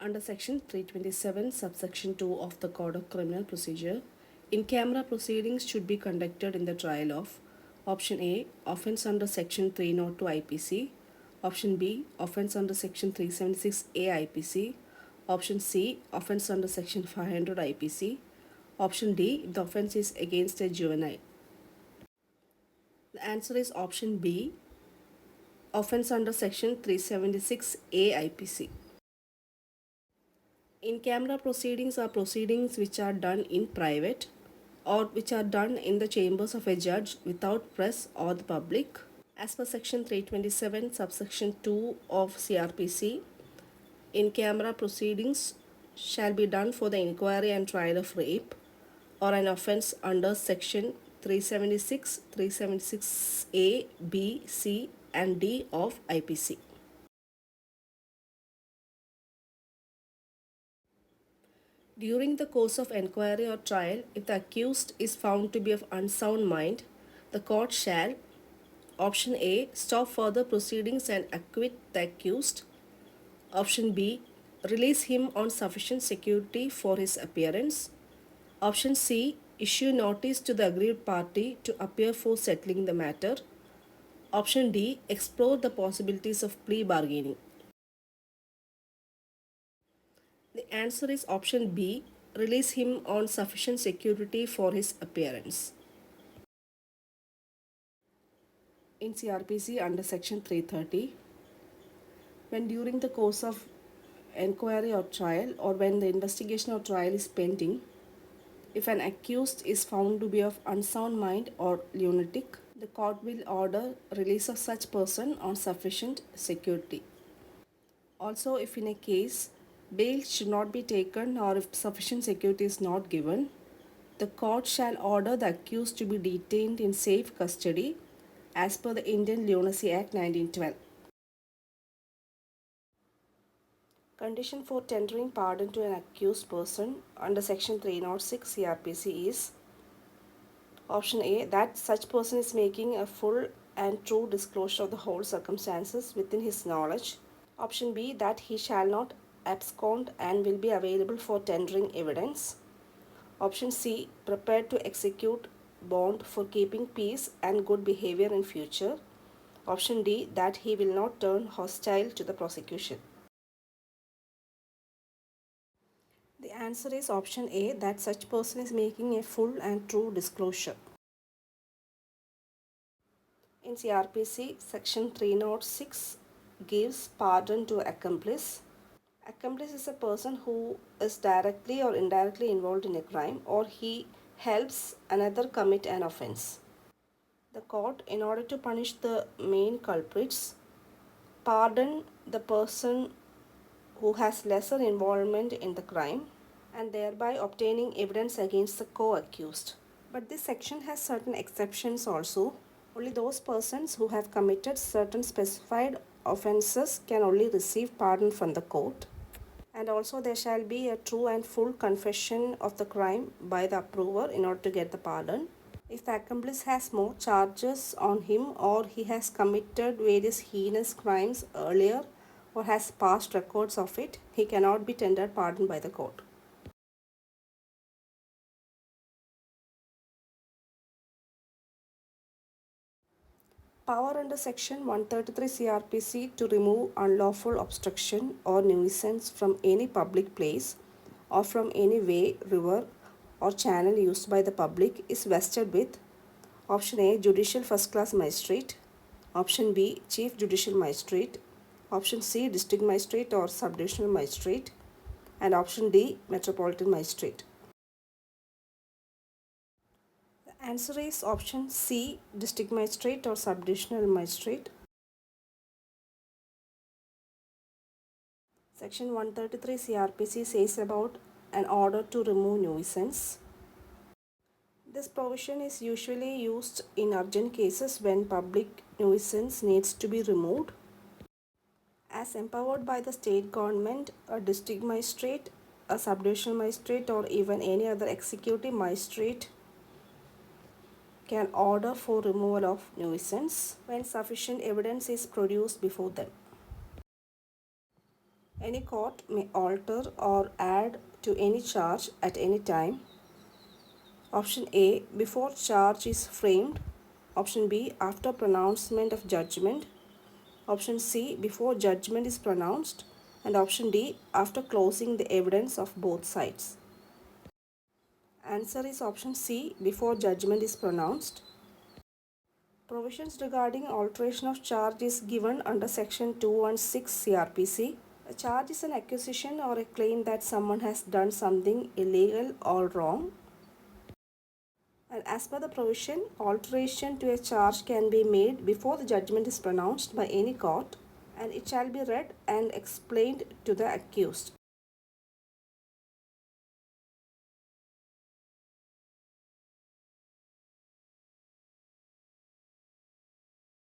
Under Section 327, subsection 2 of the Code of Criminal Procedure, in-camera proceedings should be conducted in the trial of Option A. Offence under Section 302 IPC. Option B. Offence under Section 376A IPC. Option C. Offence under Section 500 IPC. Option D. If the offence is against a juvenile. The answer is option B. Offence under Section 376A IPC. In-camera proceedings are proceedings which are done in private or which are done in the chambers of a judge without press or the public. As per Section 327, subsection 2 of CRPC, in-camera proceedings shall be done for the inquiry and trial of rape or an offence under Section 376, 376A, B, C, and D of IPC. During the course of inquiry or trial, if the accused is found to be of unsound mind, the court shall: Option A. Stop further proceedings and acquit the accused. Option B. Release him on sufficient security for his appearance. Option C. Issue notice to the aggrieved party to appear for settling the matter. Option D. Explore the possibilities of plea bargaining. The answer is option B. Release him on sufficient security for his appearance. In CRPC under Section 330, when during the course of inquiry or trial or when the investigation or trial is pending, if an accused is found to be of unsound mind or lunatic, the court will order release of such person on sufficient security. Also, if in a case bail should not be taken or if sufficient security is not given, the court shall order the accused to be detained in safe custody as per the Indian Lunacy Act 1912. Condition for tendering pardon to an accused person under Section 306 CRPC is: Option A. That such person is making a full and true disclosure of the whole circumstances within his knowledge. Option B. That he shall not abscond and will be available for tendering evidence. Option C. Prepared to execute bond for keeping peace and good behavior in future. Option D. That he will not turn hostile to the prosecution. The answer is option A. That such person is making a full and true disclosure. In CRPC, Section 306 gives pardon to accomplice. Accomplice is a person who is directly or indirectly involved in a crime or he helps another commit an offense. The court, in order to punish the main culprits, pardon the person who has lesser involvement in the crime and thereby obtaining evidence against the co-accused. But this section has certain exceptions also. Only those persons who have committed certain specified offenses can only receive pardon from the court. And also there shall be a true and full confession of the crime by the approver in order to get the pardon. If the accomplice has more charges on him or he has committed various heinous crimes earlier or has past records of it, he cannot be tendered pardon by the court. Power under Section 133 CRPC to remove unlawful obstruction or nuisance from any public place or from any way, river, or channel used by the public is vested with: Option A. Judicial First Class Magistrate. Option B. Chief Judicial Magistrate. Option C. District Magistrate or Subdivisional Magistrate. And Option D. Metropolitan Magistrate. The answer is option C. District Magistrate or Subdivisional Magistrate. Section 133 CRPC says about an order to remove nuisance. This provision is usually used in urgent cases when public nuisance needs to be removed. As empowered by the state government, a district magistrate, a subdivisional magistrate, or even any other executive magistrate can order for removal of nuisance when sufficient evidence is produced before them. Any court may alter or add to any charge at any time. Option A, before charge is framed. Option B, after pronouncement of judgment. Option C, before judgment is pronounced. And option D, after closing the evidence of both sides. Answer is option C, before judgment is pronounced. Provisions regarding alteration of charge is given under section 216 CRPC. A charge is an accusation or a claim that someone has done something illegal or wrong. And as per the provision, alteration to a charge can be made before the judgment is pronounced by any court, and it shall be read and explained to the accused.